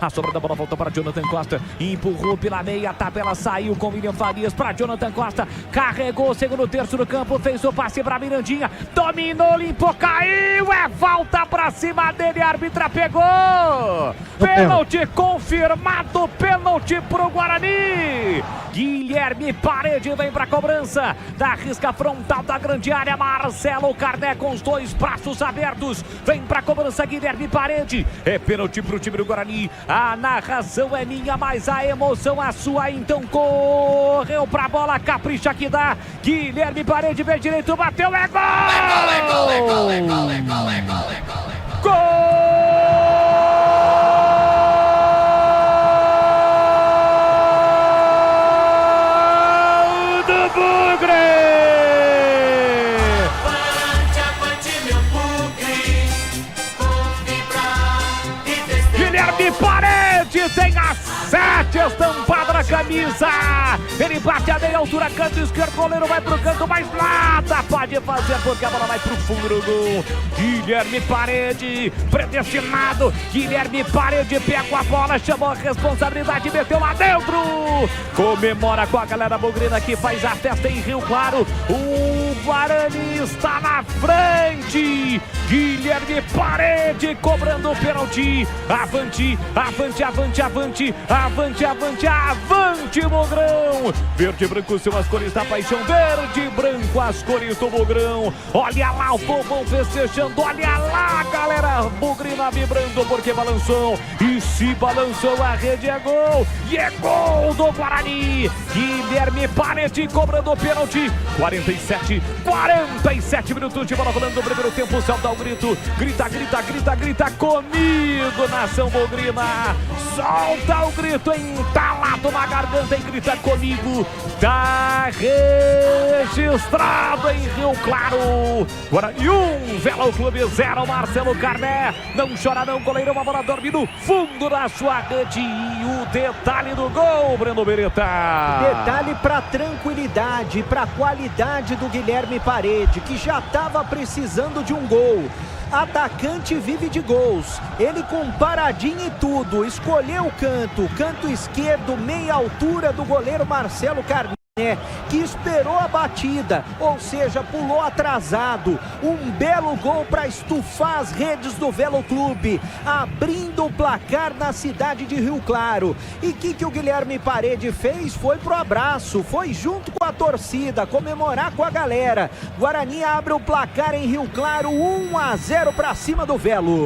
A sobra da bola voltou para Jonathan Costa, empurrou pela meia, a tabela saiu com William Farias para Jonathan Costa, carregou o segundo terço do campo, fez o passe para Mirandinha, dominou, limpou, caiu, é falta para cima dele, a árbitra pegou, pênalti confirmado, pênalti pro Guarani. Guilherme Parede vem para a cobrança da risca frontal da grande área, Marcelo Carné com os dois braços abertos, vem para a cobrança Guilherme Parede, é pênalti pro time do Guarani. A narração é minha, mas a emoção é sua, então correu pra bola, capricha que dá, Guilherme Parede, pé direito, bateu, é gol! Gol do Bugre! Guilherme Parede tem a 7 estampada na camisa. Ele bate a meia altura, canto esquerdo, goleiro vai pro canto, mas nada pode fazer porque a bola vai pro fundo do gol. Guilherme Parede, predestinado. Guilherme Parede pega a bola, chamou a responsabilidade, meteu lá dentro. Comemora com a galera bugrina que faz a festa em Rio Claro. O Guarani está na frente. Guilherme Parede cobrando o pênalti. Avante, avante, avante, avante, avante, avante, avante, Bugrão. Verde e branco são as cores da paixão. Verde e branco as cores do Bugrão. Olha lá o povão festejando. Olha lá, galera bugrina vibrando porque balançou. E se balançou, a rede é gol. E é gol do Guarani. Guilherme Parede cobrando o pênalti. 47 minutos de bola rolando no primeiro tempo. Solta o grito. Grita, grita, grita, grita comigo, nação bugrina. Solta o grito entalado na garganta e grita comigo. Tá registrado em Rio Claro. Guarani 1, Velo Clube 0, Marcelo Carné. Não chora não, goleirão, a bola dorme no fundo da sua rede. E o detalhe do gol, Breno Beretta. Detalhe para tranquilidade, para qualidade do Guilherme Parede, que já estava precisando de um gol. Atacante vive de gols, ele com paradinha e tudo, escolheu o canto esquerdo, meia altura do goleiro Marcelo Carné, que esperou a batida, ou seja, pulou atrasado. Um belo gol para estufar as redes do Velo Clube, abrindo o placar na cidade de Rio Claro. E o que o Guilherme Parede fez? Foi pro abraço, foi junto com a torcida, comemorar com a galera. Guarani abre o placar em Rio Claro, 1-0 para cima do Velo.